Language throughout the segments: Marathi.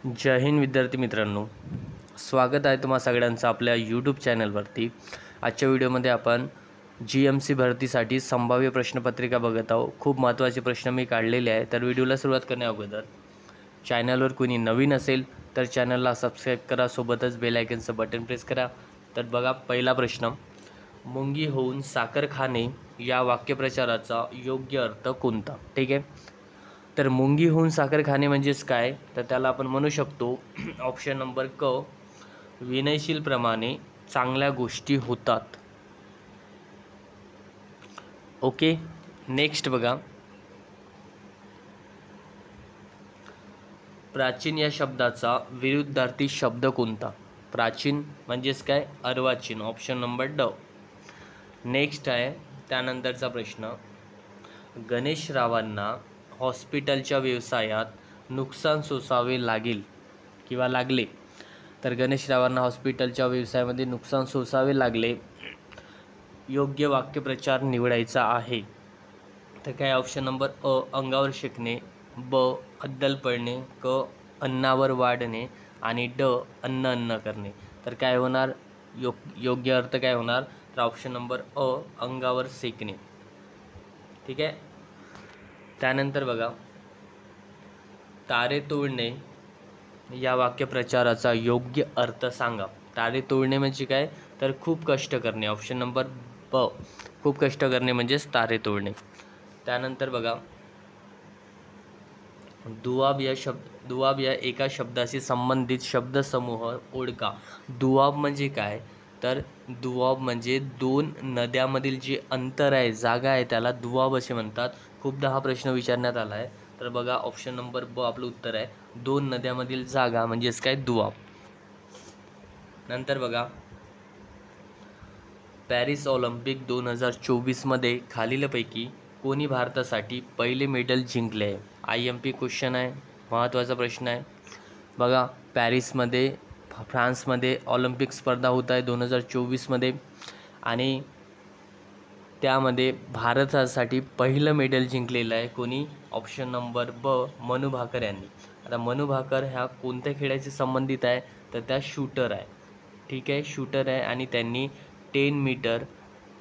जय हिंद विद्यार्थी मित्रांनो, स्वागत आहे तुम्हा सगळ्यांचं आपल्या यूट्यूब चॅनलवरती। आजच्या व्हिडिओमध्ये आपण GMC भरतीसाठी संभाव्य प्रश्नपत्रिका बघत आहोत। खूप महत्त्वाचे प्रश्न मी काढलेले आहे। तर व्हिडिओला सुरुवात करण्याअगोदर चॅनलवर कोणी नवीन असेल तर चॅनलला सबस्क्राईब करा, सोबतच बेल आयकनचं बटन प्रेस करा। तर बघा, पहिला प्रश्न, मुंगी होऊन साखर खाणे या वाक्यप्रचाराचा योग्य अर्थ कोणता? ठीक आहे, तर मुंगी होऊन साखर खाणे म्हणजेच काय? तर त्याला आपण म्हणू शकतो ऑप्शन नंबर क, विनयशीलप्रमाणे चांगल्या गोष्टी होतात। ओके, नेक्स्ट बघा, प्राचीन या शब्दाचा विरुद्धार्थी शब्द कोणता? प्राचीन म्हणजेच काय? अर्वाचीन, ऑप्शन नंबर ड। नेक्स्ट आहे त्यानंतरचा प्रश्न, गणेशरावांना हॉस्पिटलच्या व्यवसायात नुकसान सोसावे लागेल किंवा लागले। तर गणेशरावांना हॉस्पिटलच्या व्यवसायामध्ये नुकसान सोसावे लागले, योग्य वाक्यप्रचार निवडायचा आहे। तर काय? ऑप्शन नंबर अ, अंगावर शेकणे, ब, अद्दल पडणे, क, अन्नावर वाढणे आणि ड, अन्न अन्न करणे। तर काय होणार? योग्य अर्थ काय होणार? तर ऑप्शन नंबर अ, अंगावर शेकणे। ठीक आहे, त्यानंतर बघा, तारे तोडणे या वाक्यप्रचाराचा योग्य अर्थ सांगा। तारे तोडणे म्हणजे काय? तर खूप कष्ट करणे, ऑप्शन नंबर ब, खूप कष्ट करणे म्हणजेच तारे तोडणे। त्यानंतर बघा, दुआब या एका शब्दाशी संबंधित शब्दसमूह ओळखा। दुआब म्हणजे काय? तर दुआब म्हणजे दोन नद्यामधील जे अंतर आहे, जागा आहे, त्याला दुआब असे म्हणतात। खूपदा हा प्रश्न विचारण्यात आला आहे। तर बघा, ऑप्शन नंबर ब आपलं उत्तर आहे। दोन नद्यामधील जागा म्हणजेच काय? दुआब। नंतर बघा, पॅरिस ऑलिम्पिक 2024 मध्ये खालीलपैकी कोणी भारतासाठी पहिले मेडल जिंकले आहे? IMP क्वेश्चन आहे, महत्त्वाचा प्रश्न आहे। बघा, पॅरिसमध्ये फ्रान्समध्ये ऑलिम्पिक स्पर्धा होत आहे 2024 मध्ये, आणि त्यामध्ये भारतासाठी पहिलं मेडल जिंकलेलं आहे कोणी? ऑप्शन नंबर ब, मनू भाकर यांनी। आता मनू भाकर ह्या कोणत्या खेळाशी संबंधित आहे? तर त्या शूटर आहे। ठीक आहे, शूटर आहे, आणि त्यांनी 10 मीटर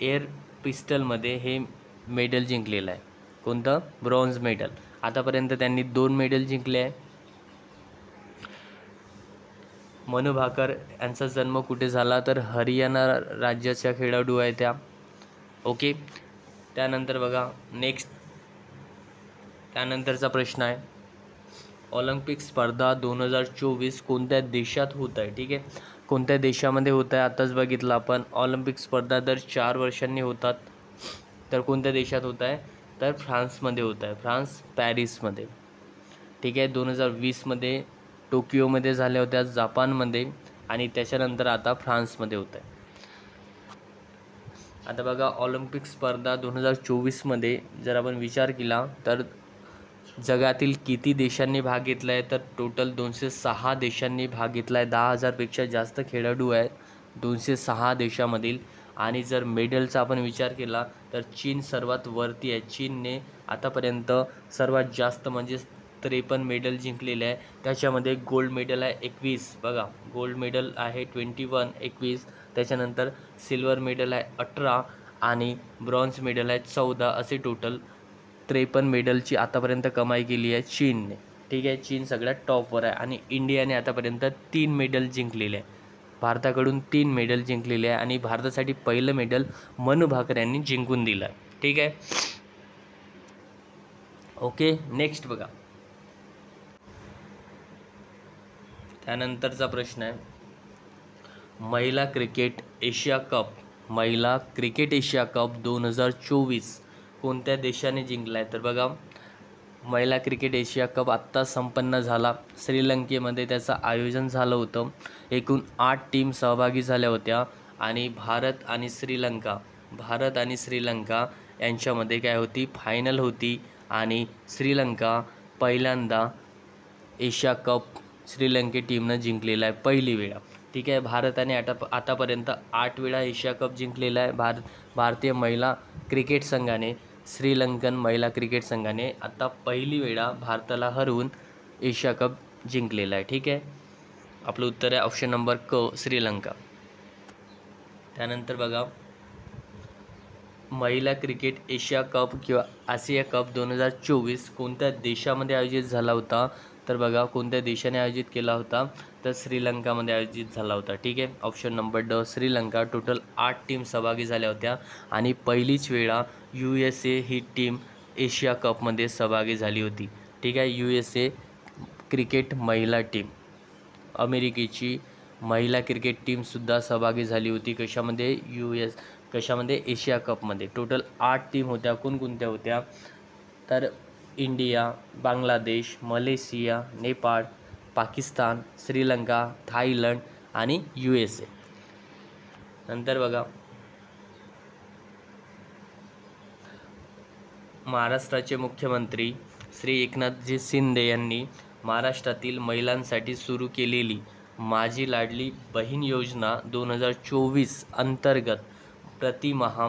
एअर पिस्टलमध्ये हे मेडल जिंकलेलं आहे। कोणतं? Bronze medal. आतापर्यंत त्यांनी 2 मेडल जिंकले आहे। मनू भाकर यांचा जन्म कुठे झाला? तर हरियाणा राज्याच्या खेळाडू आहे त्या। ओके, त्यानंतर बघा, नेक्स्ट त्यानंतरचा प्रश्न आहे, ऑलिम्पिक स्पर्धा 2024 कोणत्या देशात होत आहे? ठीक आहे, कोणत्या देशामध्ये होत आहे? आताच बघितलं आपण, ऑलिम्पिक स्पर्धा दर 4 वर्षांनी होतात। तर कोणत्या देशात होत आहे? तर फ्रान्समध्ये होत आहे, फ्रान्स, पॅरिसमध्ये। ठीक आहे, 2020 टोकियोमध्ये झाल्या होत्या, जपानमध्ये, आणि त्याच्यानंतर आता फ्रान्समध्ये होत आहे। आता बघा, ऑलिम्पिक स्पर्धा 2024 जर आपण विचार केला तर जगातील किती देशांनी भाग घेतला आहे? तर टोटल 206 देशांनी भाग घेतला आहे। 10,000पेक्षा जास्त खेळाडू आहेत 206 देशामधील। आणि जर मेडलचा आपण विचार केला तर चीन सर्वात वरती आहे। चीनने आतापर्यंत सर्वात जास्त म्हणजे 53 मेडल जिंकलेले आहे। त्याच्यामध्ये गोल्ड मेडल आहे 21, बघा, गोल्ड मेडल आहे 21, त्याच्यानंतर सिल्वर मेडल आहे 18 आणि ब्रॉन्झ मेडल आहे 14, असे टोटल 53 मेडलची आतापर्यंत कमाई केली आहे चीनने। ठीक आहे, चीन सगळ्यात टॉपवर आहे, आणि इंडियाने आतापर्यंत 3 मेडल जिंकलेले आहे। भारताकडून 3 मेडल जिंकलेले आहे, आणि भारतासाठी पहिलं मेडल मनू भाकर यांनी जिंकून दिलं आहे। ठीक आहे, ओके, नेक्स्ट बघा, त्यानंतरचा प्रश्न आहे, महिला क्रिकेट एशिया कप 2024 कोणत्या देशाने जिंकला आहे? तर बघा, महिला क्रिकेट एशिया कप आत्ता संपन्न झाला, श्रीलंकेमध्ये त्याचं आयोजन झालं होतं। एकूण 8 टीम सहभागी झाल्या होत्या, आणि भारत आणि श्रीलंका यांच्यामध्ये काय होती? फायनल होती, आणि श्रीलंका पहिल्यांदा एशिया कप श्रीलंके टीमनं जिंकलेला आहे पहिली वेळा। ठीक आहे, भारताने आतापर्यंत 8 वेळा एशिया कप जिंकलेला आहे। भारतीय महिला क्रिकेट संघाने, श्रीलंकन महिला क्रिकेट संघाने आता पहिली वेळा भारताला हरवून एशिया कप जिंकलेला आहे. ठीक आहे, आपलं उत्तर आहे ऑप्शन नंबर क, श्रीलंका. त्यानंतर बघा, महिला क्रिकेट एशिया कप किंवा आशिया कप 2024 कोणत्या देशामध्ये आयोजित झाला होता? तर बघा, कोणत्या देशाने आयोजित केला होता? तर श्रीलंकामध्ये आयोजित झाला होता. ठीक आहे, ऑप्शन नंबर ड, श्रीलंका. टोटल 8 टीम सहभागी झाल्या होत्या आणि पहिलीच वेळा USA ही टीम एशिया कपमध्ये सहभागी झाली होती. ठीक आहे, USA क्रिकेट महिला टीम, अमेरिकेची महिला क्रिकेट टीमसुद्धा सहभागी झाली होती. कशामध्ये? एशिया कपमध्ये. टोटल 8 टीम होत्या. कोणकोणत्या होत्या? तर India, Bangladesh, Malaysia, Nepal, Pakistan, Sri Lanka, Thailand आणि USA. नंतर बघा, महाराष्ट्राचे मुख्यमंत्री श्री एकनाथजी शिंदे यांनी महाराष्ट्रातील महिलांसाठी सुरू केलेली माझी लाडली बहीण योजना 2024 अंतर्गत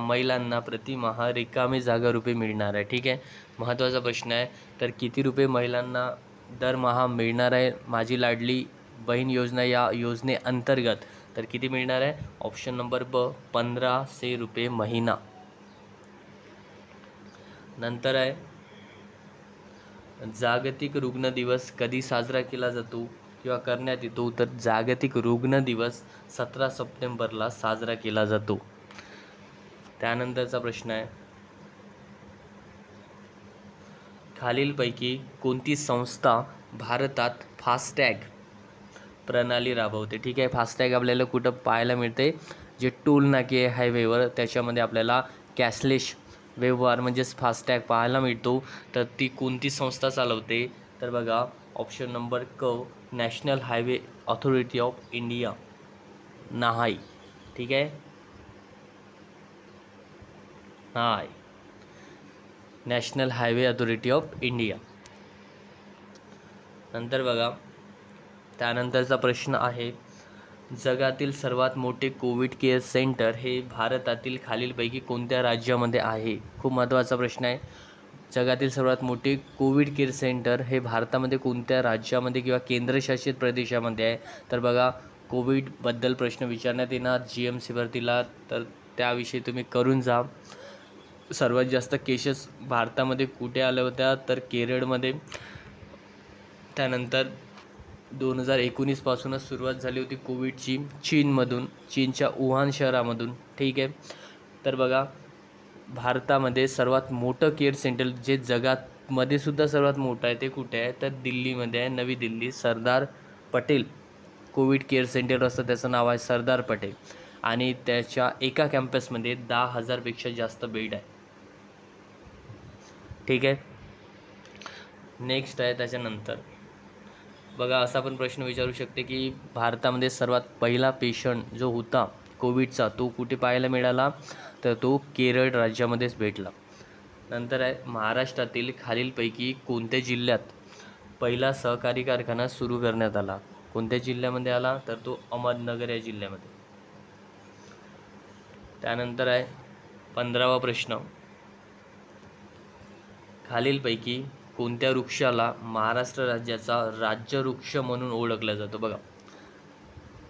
महिलांना प्रतिमाह रिकामी जागा रुपये मिळणार आहे. ठीक आहे, महत्त्वाचा प्रश्न आहे. तर किती रुपये महिलांना दरमहा मिळणार आहे माझी लाडली बहीण योजना या योजनेअंतर्गत? तर किती मिळणार आहे? ऑप्शन नंबर ब, 1500 रुपये महिना. नंतर आहे, जागतिक रुग्ण दिवस कधी साजरा केला जातो किंवा करण्यात येतो? तर जागतिक रुग्ण दिवस 17 सप्टेंबरला साजरा केला जातो. त्यानंतरचा प्रश्न आहे, खालीलपैकी कोणती संस्था भारतात फास्टॅग प्रणाली राबवते? ठीक आहे, फास्टॅग आपल्याला कुठं पाहायला मिळते? जे टोल नाके आहे हायवेवर, त्याच्यामध्ये आपल्याला कॅशलेस व्यवहार म्हणजेच फास्टॅग पाहायला मिळतो. तर ती कोणती संस्था चालवते? तर बघा, ऑप्शन नंबर क, national highway authority of India, नाहाई. ठीक आहे, नाहाई, national highway authority of India. नंतर बघा, त्यानंतरचा प्रश्न आहे, जगातील सर्वात मोठे कोविड केअर सेंटर हे भारतातील खालीलपैकी कोणत्या राज्यामध्ये आहे? खूप महत्त्वाचा प्रश्न आहे. जगातील सर्वात मोठे कोविड केअर सेंटर हे भारतामध्ये कोणत्या राज्यामध्ये किंवा केंद्रशासित प्रदेशामध्ये आहे? तर बघा, कोविडबद्दल प्रश्न विचारण्यात येणार GMC भरतीला, तर त्याविषयी तुम्ही करून जा. सर्वात जास्त केसेस भारतामध्ये कुठे आल्या होत्या? तर केरळमध्ये. त्यानंतर 2019 पासूनच सुरुवात झाली होती कोविडची चीनच्या वुहान शहरामधून. ठीक आहे, तर बघा, भारतामध्ये सर्वात मोठं केअर सेंटर जे जगामध्ये सुद्धा सर्वात मोठं आहे ते कुठे आहे? तर दिल्लीमध्ये आहे, नवी Delhi. Sardar Patel Covid care centre असतं, त्याचं नाव आहे सरदार पटेल, आणि त्याच्या एका कॅम्पसमध्ये 10,000पेक्षा जास्त बेड आहे. ठीक आहे, नेक्स्ट आहे. त्याच्यानंतर बघा, असा पण प्रश्न विचारू शकते की भारतामध्ये सर्वात पहिला पेशंट जो होता कोविडचा तो कुठे पाहायला मिळाला? तर तो केरळ राज्यामध्येच भेटला. नंतर आहे, महाराष्ट्रातील खालीलपैकी कोणत्या जिल्ह्यात पहिला सहकारी कारखाना सुरू करण्यात आला? कोणत्या जिल्ह्यामध्ये आला? तर तो अहमदनगर या जिल्ह्यामध्ये. त्यानंतर आहे 15वा प्रश्न, खालीलपैकी कोणत्या वृक्षाला महाराष्ट्र राज्याचा राज्य वृक्ष म्हणून ओळखलं जातं? बघा,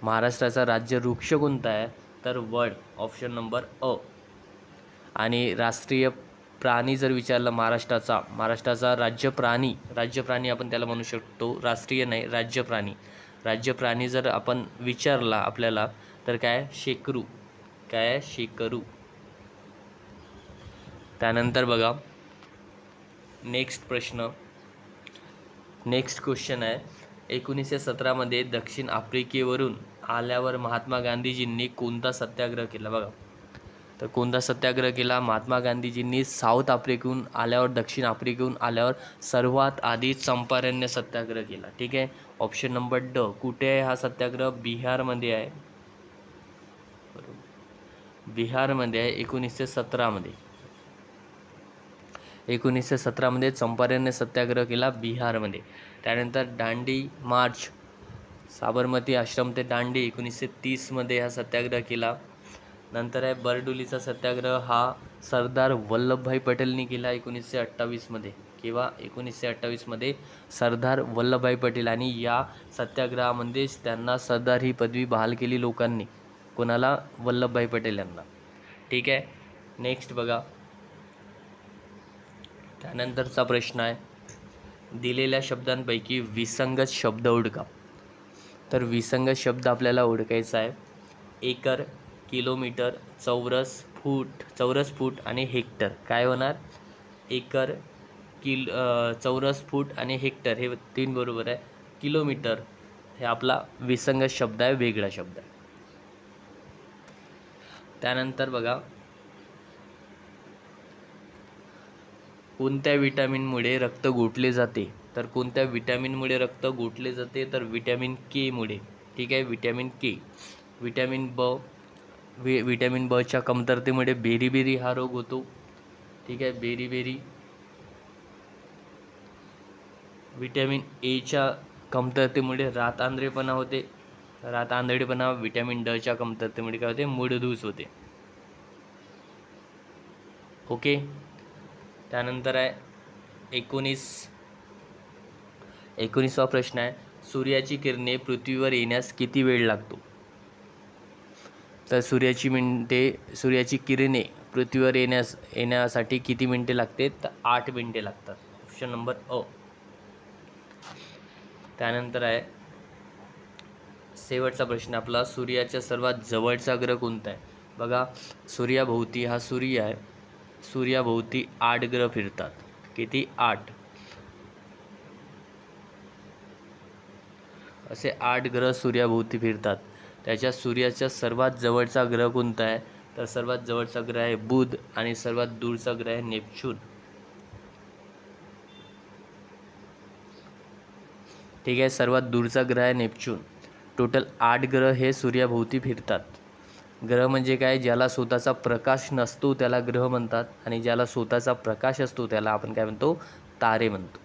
महाराष्ट्राचा राज्य वृक्ष कोणता आहे? तर वड, ऑप्शन नंबर अ. आणि राष्ट्रीय प्राणी जर विचारलं महाराष्ट्राचा राज्य प्राणी आपण त्याला म्हणू शकतो, राष्ट्रीय नाही, राज्य प्राणी जर आपण विचारला आपल्याला, तर काय? शेकरू. काय? शेकरू. त्यानंतर बघा, नेक्स्ट क्वेश्चन आहे, 1917 मध्ये दक्षिण आफ्रिकेवरून आल्यावर महात्मा गांधीजींनी कोणता सत्याग्रह केला? बघा, तर कोणता सत्याग्रह केला? महात्मा गांधीजींनी साऊथ आफ्रिकेहून आल्यावर, दक्षिण आफ्रिकेहून आल्यावर सर्वात आधी चंपारण्य सत्याग्रह केला. ठीक आहे, ऑप्शन नंबर ड. कुठे आहे हा सत्याग्रह? बिहारमध्ये आहे. बिहारमध्ये आहे. 1917 मध्ये चंपारण्य सत्याग्रह केला बिहारमध्ये. त्यानंतर दांडी मार्च, साबरमती आश्रम ते दांडी 1930 मध्ये हा सत्याग्रह केला. नंतर आहे बरडोलीचा सत्याग्रह, हा सरदार वल्लभभाई पटेलनी केला 1928 मध्ये किंवा 1928मध्ये सरदार वल्लभभाई पटेल, आणि या सत्याग्रहामध्येच त्यांना सरदार ही पदवी बहाल केली लोकांनी. कोणाला? वल्लभभाई पटेल यांना. ठीक आहे. नेक्स्ट बघा, त्यानंतरचा प्रश्न आहे, दिलेल्या शब्दांपैकी विसंगत शब्द ओळखा. तर विसंगत शब्द आपल्याला ओळखायचा आहे एकर, किलोमीटर, चौरस फूट आणि हेक्टर. काय होणार? एकर, चौरस फूट आणि हेक्टर हे 3 बरोबर आहे. किलोमीटर हे आपला विसंगत शब्द आहे, वेगळा शब्द आहे. त्यानंतर बघा, कोणत्या विटॅमिनमुळे रक्त गोठले जाते? तर कोणत्या विटॅमिनमुळे रक्त गोठले जाते? तर विटॅमिन के मुळे. ठीक आहे, विटॅमिन के. विटॅमिन ब च्या कमतरतेमुळे बेरीबेरी हा रोग होतो. ठीक आहे, बेरीबेरी. विटॅमिन ए च्या कमतरतेमुळे रातआंधळेपणा होते. रातआंधळेपणा. विटॅमिन ड च्या कमतरतेमुळे काय होते? मूडधूस होते. ओके. त्यानंतर आहे 19वा प्रश्न आहे, सूर्याची किरणे पृथ्वीवर येण्यास किती वेळ लागतो? तर सूर्याची किरणे पृथ्वीवर येण्यासाठी किती मिनिटे लागते? तर 8 मिनिटे लागतात. ऑप्शन नंबर अ. त्यानंतर आहे शेवटचा प्रश्न आपला, सूर्याच्या सर्वात जवळचा ग्रह कोणता आहे? बघा, सूर्याभोवती हा सूर्य आहे, सूर्याभोवती 8 ग्रह फिरतात. किती? 8. असे 8 ग्रह सूर्याभोवती फिरतात. त्याच्या सूर्याच्या सर्वात जवळचा ग्रह कोणता आहे? तर सर्वात जवळचा ग्रह आहे बुध, आणि सर्वात दूरचा ग्रह आहे नेपच्यून. ठीक आहे, सर्वात दूरचा ग्रह आहे नेपच्यून. टोटल 8 ग्रह हे सूर्याभोवती फिरतात. ग्रह म्हणजे काय? ज्याला स्वतःचा प्रकाश नसतो त्याला ग्रह म्हणतात, आणि ज्याला स्वतःचा प्रकाश असतो त्याला आपण काय म्हणतो? तारे म्हणतो.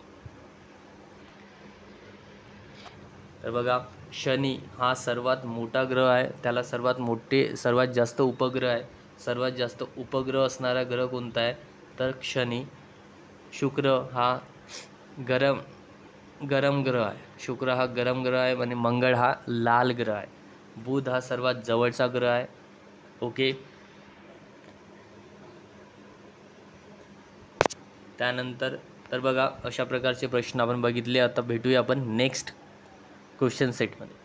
तर बघा, शनी हा सर्वात मोठा ग्रह आहे, त्याला सर्वात जास्त उपग्रह आहे. सर्वात जास्त उपग्रह असणारा ग्रह कोणता आहे? तर शनी. शुक्र हा गरम ग्रह आहे. शुक्र हा गरम ग्रह आहे, आणि मंगळ हा लाल ग्रह आहे. बुध हा सर्वात जवळचा ग्रह आहे. ओके. त्यानंतर तर बघा, अशा प्रकारचे प्रश्न आपण बघितले. आता भेटूया आपण नेक्स्ट क्वेश्चन सेटमध्ये.